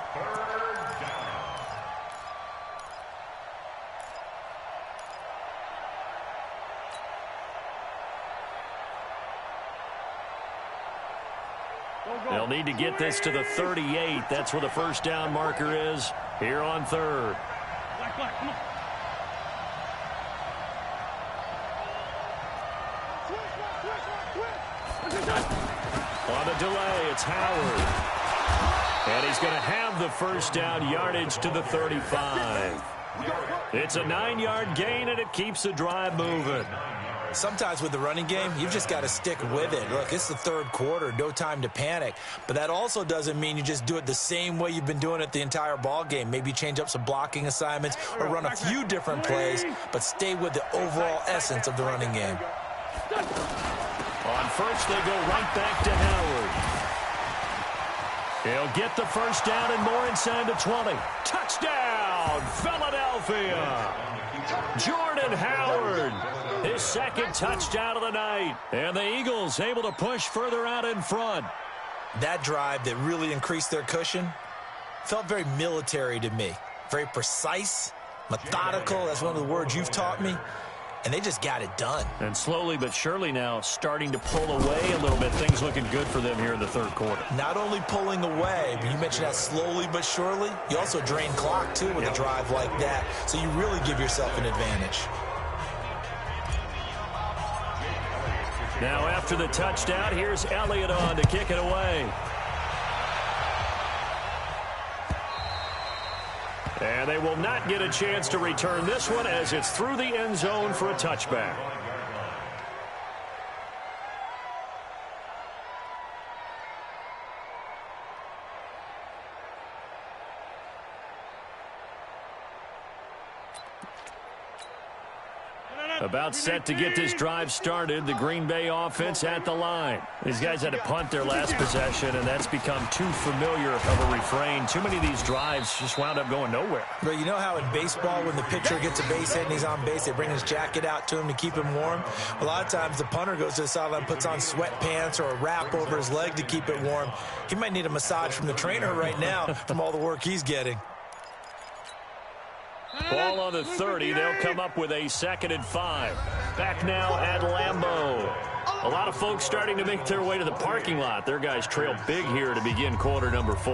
They'll need to get this to the 38. That's where the first down marker is here on 3rd. Black, come on. On the delay, it's Howard. And he's going to have the first down, yardage to the 35. It's a 9-yard gain, and it keeps the drive moving. Sometimes with the running game, you've just got to stick with it. Look, it's the 3rd quarter, no time to panic. But that also doesn't mean you just do it the same way you've been doing it the entire ball game. Maybe change up some blocking assignments or run a few different plays, but stay with the overall essence of the running game. On first, they go right back to Howard. He'll get the first down and more inside the 20. Touchdown, Philadelphia. Jordan Howard, his 2nd touchdown of the night. And the Eagles able to push further out in front. That drive that really increased their cushion felt very military to me. Very precise, methodical. That's one of the words you've taught me. And they just got it done. And slowly but surely now starting to pull away a little bit. Things looking good for them here in the 3rd quarter. Not only pulling away, but you mentioned that slowly but surely. You also drain clock, too, with a drive like that. So you really give yourself an advantage. Now after the touchdown, here's Elliott on to kick it away. And they will not get a chance to return this one as it's through the end zone for a touchback. About set to get this drive started, the Green Bay offense at the line. These guys had to punt their last possession, and that's become too familiar of a refrain. Too many of these drives just wound up going nowhere. But you know how in baseball, when the pitcher gets a base hit and he's on base, they bring his jacket out to him to keep him warm? A lot of times the punter goes to the sideline, puts on sweatpants or a wrap over his leg to keep it warm. He might need a massage from the trainer right now from all the work he's getting. Ball on the 30. They'll come up with a 2nd and 5. Back now at Lambeau. A lot of folks starting to make their way to the parking lot. Their guys trail big here to begin quarter number 4.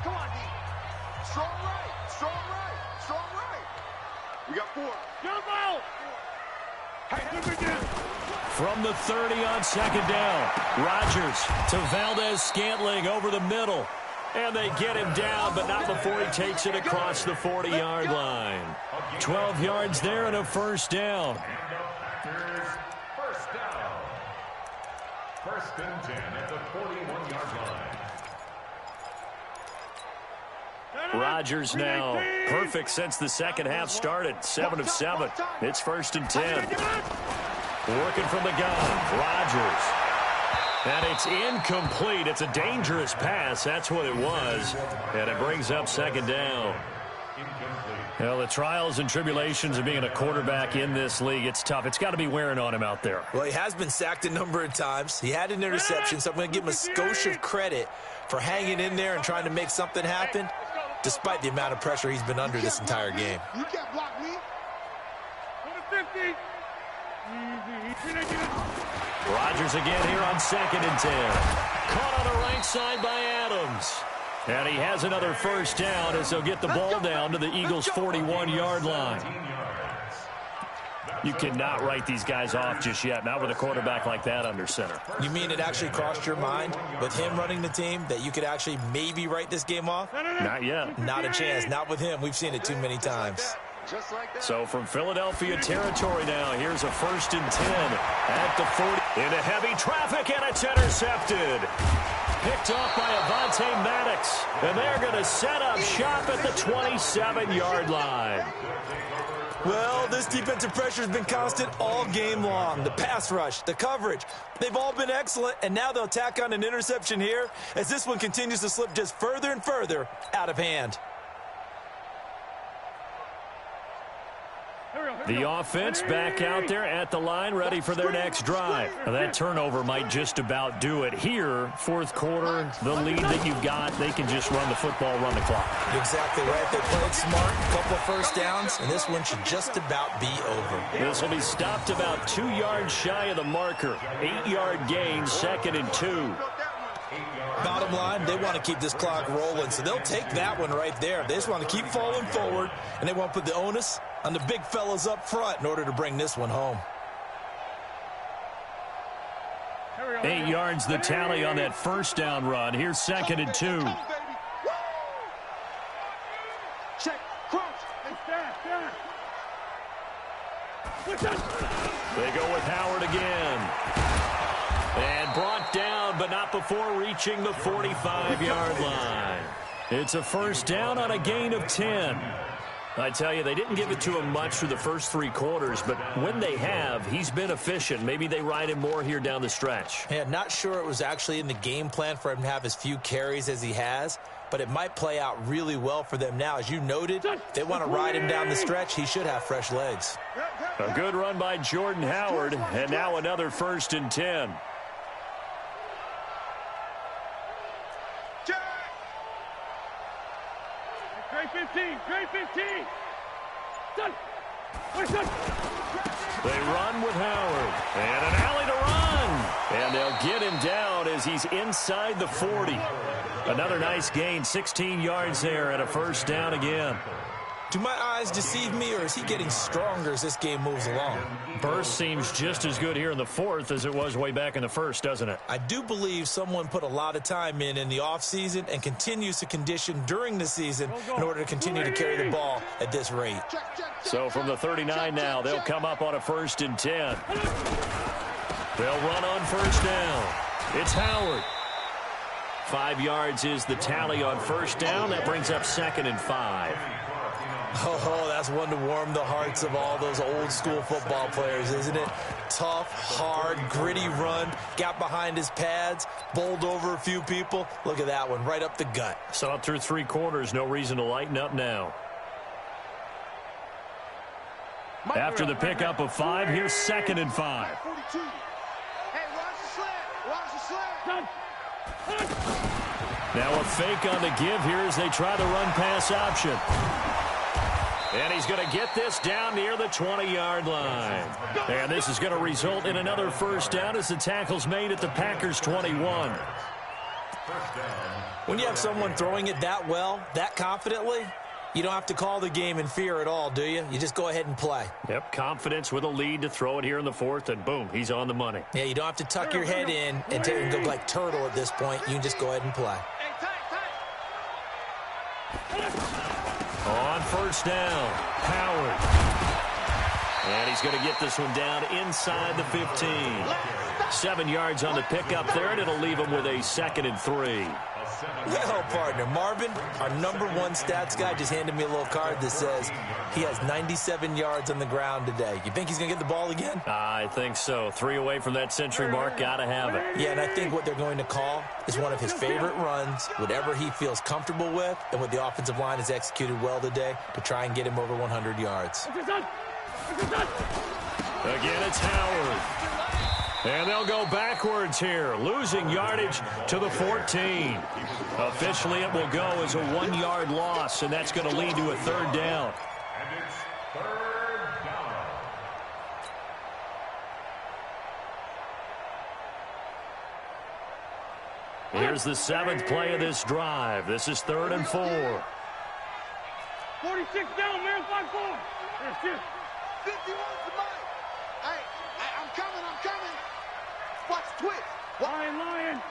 Come on, D. Strong right, strong right, strong right. We got 4. Jumbo! From the 30 on 2nd down. Rodgers to Valdez-Scantling over the middle. And they get him down, but not before he takes it across the 40-yard line. 12 yards there and a 1st down. First down. 1st and 10 at the 41-yard line. Rodgers now perfect since the second half started. 7 of 7. It's 1st and 10. Working from the gun. Rodgers. And it's incomplete. It's a dangerous pass. That's what it was. And it brings up 2nd down. Well, the trials and tribulations of being a quarterback in this league, it's tough. It's got to be wearing on him out there. Well, he has been sacked a number of times. He had an interception, so I'm going to give him a skosh of credit for hanging in there and trying to make something happen, despite the amount of pressure he's been under this entire game. You can't block me. 50. Rodgers again here on 2nd and 10. Caught on the right side by Adams. And he has another 1st down as they'll get the ball down to the Eagles' 41-yard line. You cannot write these guys off just yet, not with a quarterback like that under center. You mean it actually crossed your mind with him running the team that you could actually maybe write this game off? Not yet. Not a chance. Not with him. We've seen it too many times. Just like that. So from Philadelphia territory now, here's a 1st and 10 at the 40. Into heavy traffic, and it's intercepted. Picked off by Avonte Maddox. And they're going to set up shop at the 27-yard line. Well, this defensive pressure has been constant all game long. The pass rush, the coverage, they've all been excellent, and now they'll tack on an interception here as this one continues to slip just further and further out of hand. The offense back out there at the line, ready for their next drive. Now, that turnover might just about do it here. 4th quarter, the lead that you've got, they can just run the football, run the clock. You're exactly right. They played smart, a couple of 1st downs, and this one should just about be over. This will be stopped about 2 yards shy of the marker. 8-yard gain, 2nd and 2. Bottom line, they want to keep this clock rolling, so they'll take that one right there. They just want to keep falling forward, and they want to put the onus on the big fellas up front in order to bring this one home. 8 yards the tally on that 1st down run. Here's 2nd and 2. Check, crouch. They go with Howard again. And brought down, but not before reaching the 45-yard line. It's a 1st down on a gain of 10. I tell you, they didn't give it to him much through the first 3 quarters, but when they have, he's been efficient. Maybe they ride him more here down the stretch. Yeah, not sure it was actually in the game plan for him to have as few carries as he has, but it might play out really well for them now. As you noted, they want to ride him down the stretch. He should have fresh legs. A good run by Jordan Howard, and now another 1st and 10. Trey 15. Done. They run with Howard. And an alley to run. And they'll get him down as he's inside the 40. Another nice gain, 16 yards there and a 1st down again. Do my eyes deceive me, or is he getting stronger as this game moves along? Burst seems just as good here in the 4th as it was way back in the 1st, doesn't it? I do believe someone put a lot of time in the offseason and continues to condition during the season in order to continue to carry the ball at this rate. So from the 39 now, they'll come up on a 1st and 10. They'll run on 1st down. It's Howard. 5 yards is the tally on 1st down. That brings up 2nd and 5. Oh, that's one to warm the hearts of all those old school football players, isn't it? Tough, hard, gritty run. Got behind his pads, bowled over a few people. Look at that one, right up the gut. So up through 3 quarters, no reason to lighten up now. After the pickup of 5, here's 2nd and 5. 42. Hey, watch the slant. Watch the slant. Now a fake on the give here as they try the run-pass option. And he's going to get this down near the 20-yard line. And this is going to result in another first down as the tackle's made at the Packers' 21. When you have someone throwing it that well, that confidently, you don't have to call the game in fear at all, do you? You just go ahead and play. Yep, confidence with a lead to throw it here in the 4th, and boom, he's on the money. Yeah, you don't have to tuck your head in and go like turtle at this point. You can just go ahead and play. On first down, Howard. And he's going to get this one down inside the 15. 7 yards on the pickup there, and it'll leave him with a 2nd and 3. Well, partner, Marvin, our #1 stats guy, just handed me a little card that says he has 97 yards on the ground today. You think he's going to get the ball again? I think so. 3 away from that century mark. Got to have it. Yeah, and I think what they're going to call is one of his favorite runs, whatever he feels comfortable with, and what the offensive line has executed well today to try and get him over 100 yards. Again, it's Howard. And they'll go backwards here, losing yardage to the 14. Officially, it will go as a 1-yard loss, and that's going to lead to a 3rd down. And it's 3rd down. Here's the 7th play of this drive. This is 3rd and 4. 46 down, man, 5-4. 51's the money. Hey, I'm coming. Watch the twitch. Lion.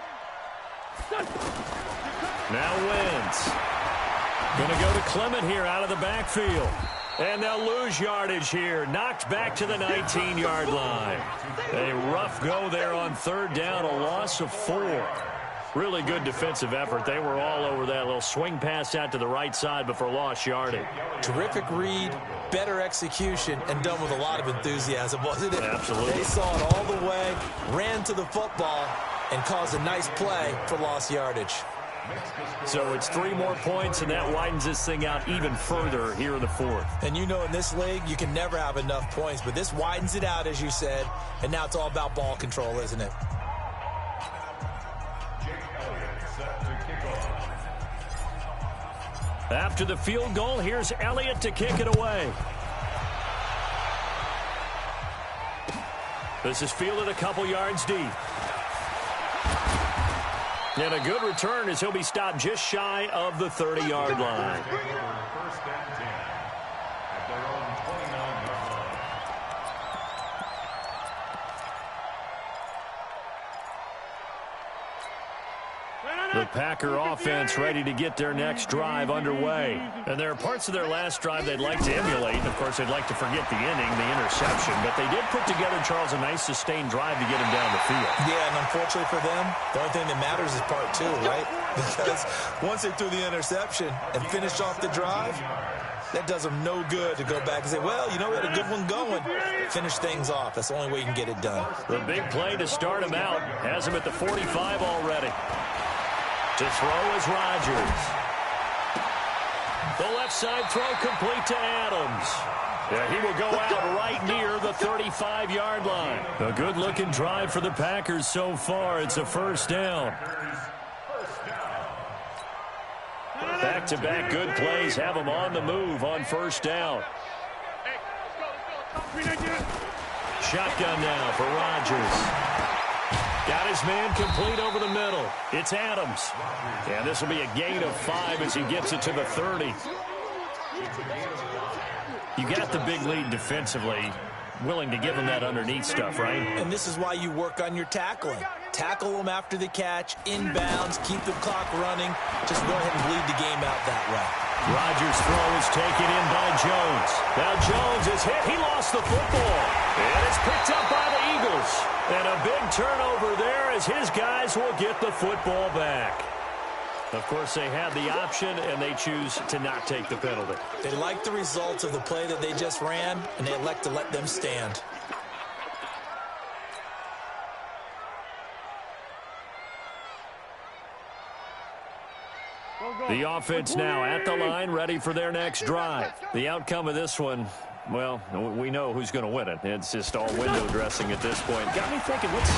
Now Wentz. Going to go to Clement here out of the backfield. And they'll lose yardage here. Knocked back to the 19-yard line. A rough go there on 3rd down. A loss of 4. Really good defensive effort. They were all over that little swing pass out to the right side before lost yardage. Terrific read, better execution, and done with a lot of enthusiasm, wasn't it? Absolutely. They saw it all the way, ran to the football, and caused a nice play for lost yardage. So it's 3 more points, and that widens this thing out even further here in the 4th. And you know in this league, you can never have enough points, but this widens it out, as you said, and now it's all about ball control, isn't it? After the field goal, here's Elliott to kick it away. This is fielded a couple yards deep. And a good return as he'll be stopped just shy of the 30-yard line. First and 10 at their own 29-yard line. The Packer offense ready to get their next drive underway. And there are parts of their last drive they'd like to emulate. Of course, they'd like to forget the inning, the interception. But they did put together, Charles, a nice sustained drive to get him down the field. Yeah, and unfortunately for them, the only thing that matters is part 2, right? Because once they threw the interception and finished off the drive, that does them no good to go back and say, well, you know, we had a good one going. Finish things off. That's the only way you can get it done. The big play to start him out has him at the 45 already. To throw is Rodgers. The left side throw complete to Adams. Yeah, he will go out right near the 35-yard line. A good-looking drive for the Packers so far. It's a first down. Back-to-back good plays have them on the move on first down. Shotgun now for Rodgers. Got his man complete over the middle. It's Adams. And this will be a gain of 5 as he gets it to the 30. You got the big lead defensively. Willing to give him that underneath stuff, right? And this is why you work on your tackling. Tackle them after the catch, inbounds, keep the clock running. Just go ahead and bleed the game out that way. Rodgers' throw is taken in by Jones. Now Jones is hit. He lost the football. And it's picked up by the Eagles. And a big turnover there as his guys will get the football back. Of course, they had the option, and they choose to not take the penalty. They like the results of the play that they just ran, and they elect to let them stand. The offense now at the line, ready for their next drive. The outcome of this one, Well, we know who's going to win it. It's just all window dressing at this point. Got me thinking, what's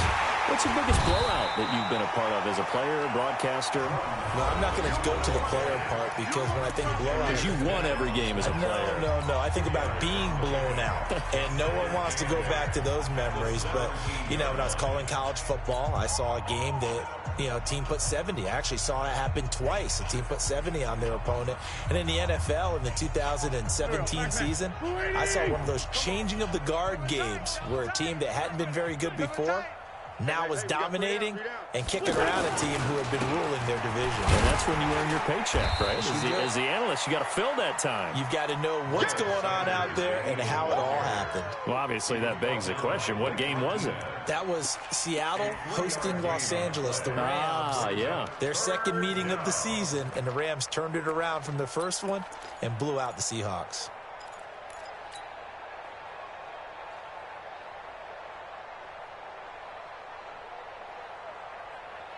the biggest blowout that you've been a part of as a player, broadcaster? No, I'm not going to go to the player part because when I think blowout... Because you won every game as a player. No. I think about being blown out. And no one wants to go back to those memories. But, when I was calling college football, I saw a game that, team put 70. I actually saw it happen twice. A team put 70 on their opponent. And in the NFL, in the 2017 season, I saw one of those changing of the guard games where a team that hadn't been very good before now was dominating and kicking around a team who had been ruling their division. And that's when you earn your paycheck, right? As the analyst, you got to fill that time. You've got to know what's going on out there and how it all happened. Well, obviously, that begs the question, what game was it? That was Seattle hosting Los Angeles, the Rams. Yeah. Their second meeting of the season, and the Rams turned it around from the first one and blew out the Seahawks.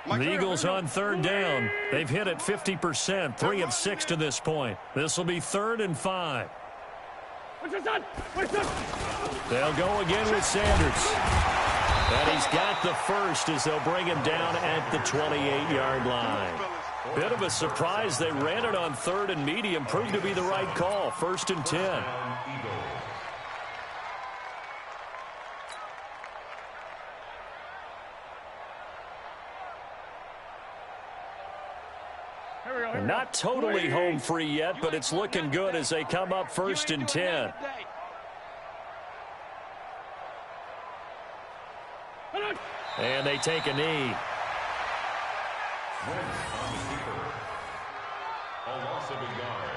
The Eagles on third down. They've hit it 50%, 3 of 6 to this point. This will be 3rd and 5. They'll go again with Sanders. And he's got the first as they'll bring him down at the 28-yard line. Bit of a surprise. They ran it on 3rd and medium. Proved to be the right call. 1st and 10. Not totally home free yet, but it's looking good as they come up 1st and 10. And they take a knee. A loss of a yard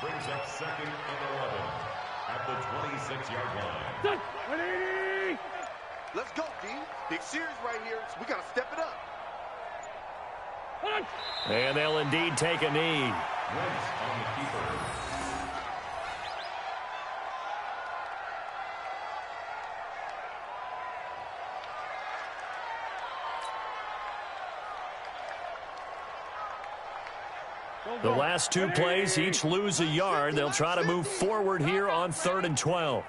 brings up 2nd and 11 at the 26-yard line. Let's go, D. Big series right here. We got to step it up. And they'll indeed take a knee. Wentz on the keeper. The last 2 plays each lose a yard. They'll try to move forward here on 3rd and 12.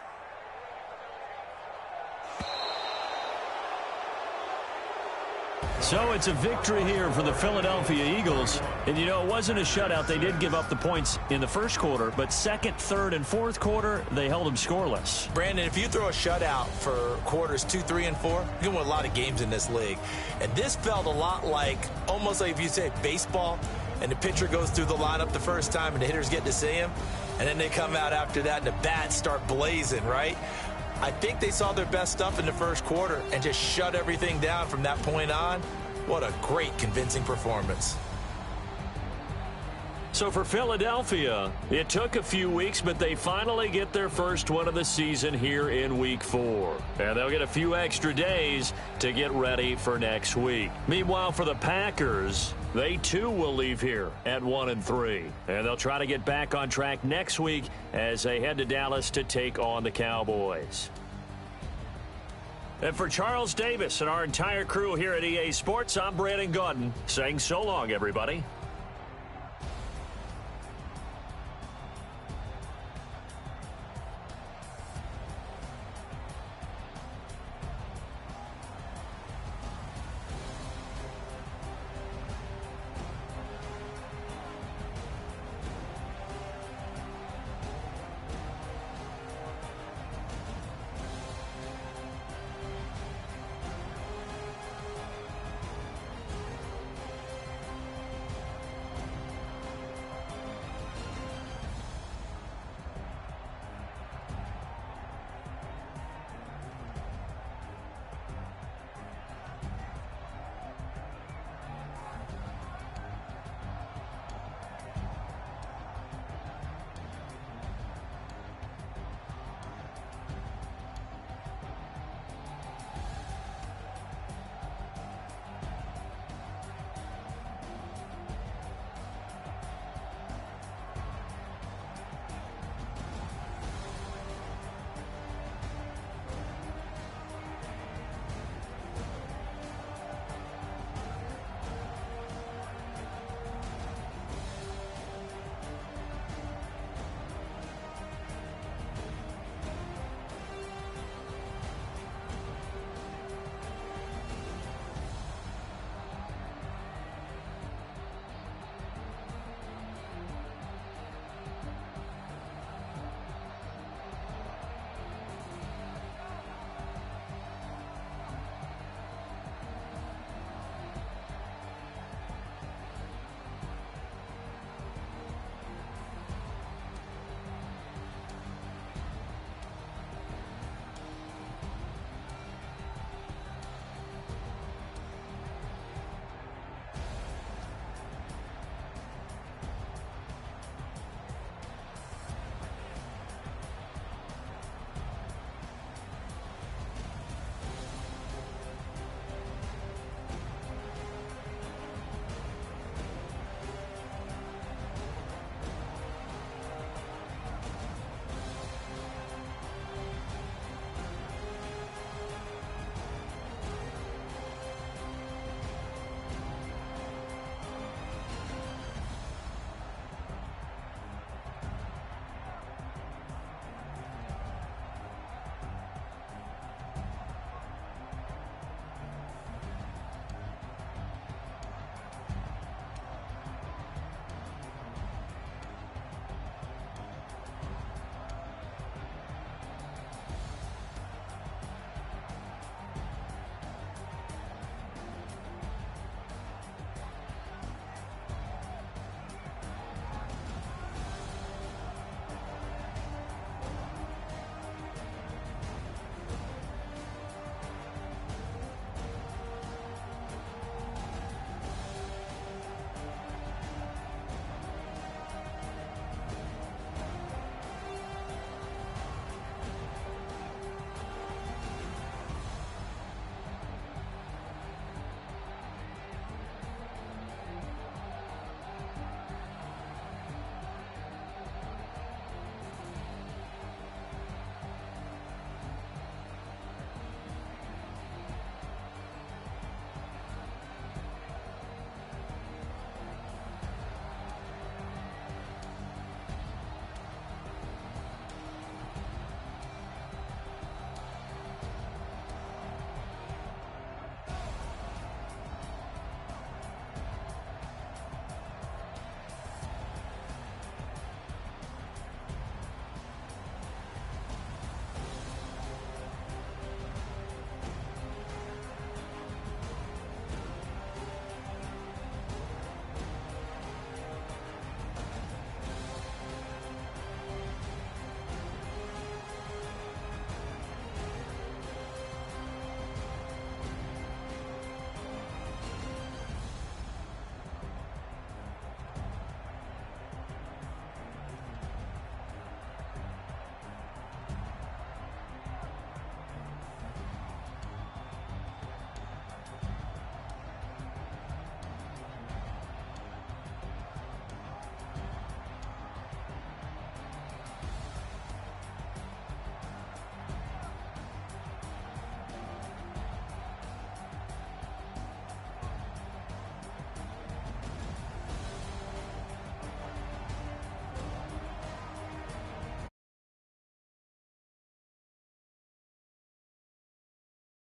So it's a victory here for the Philadelphia Eagles. And, it wasn't a shutout. They did give up the points in the first quarter, but 2nd, 3rd, and 4th quarter, they held them scoreless. Brandon, if you throw a shutout for quarters 2, 3, and 4, you're going to win a lot of games in this league. And this felt a lot almost like if you say baseball, and the pitcher goes through the lineup the first time and the hitters get to see him, and then they come out after that and the bats start blazing, right? I think they saw their best stuff in the first quarter and just shut everything down from that point on. What a great, convincing performance. So for Philadelphia, it took a few weeks, but they finally get their first one of the season here in Week 4. And they'll get a few extra days to get ready for next week. Meanwhile, for the Packers, they too will leave here at 1-3. And they'll try to get back on track next week as they head to Dallas to take on the Cowboys. And for Charles Davis and our entire crew here at EA Sports, I'm Brandon Gaudin saying so long, everybody.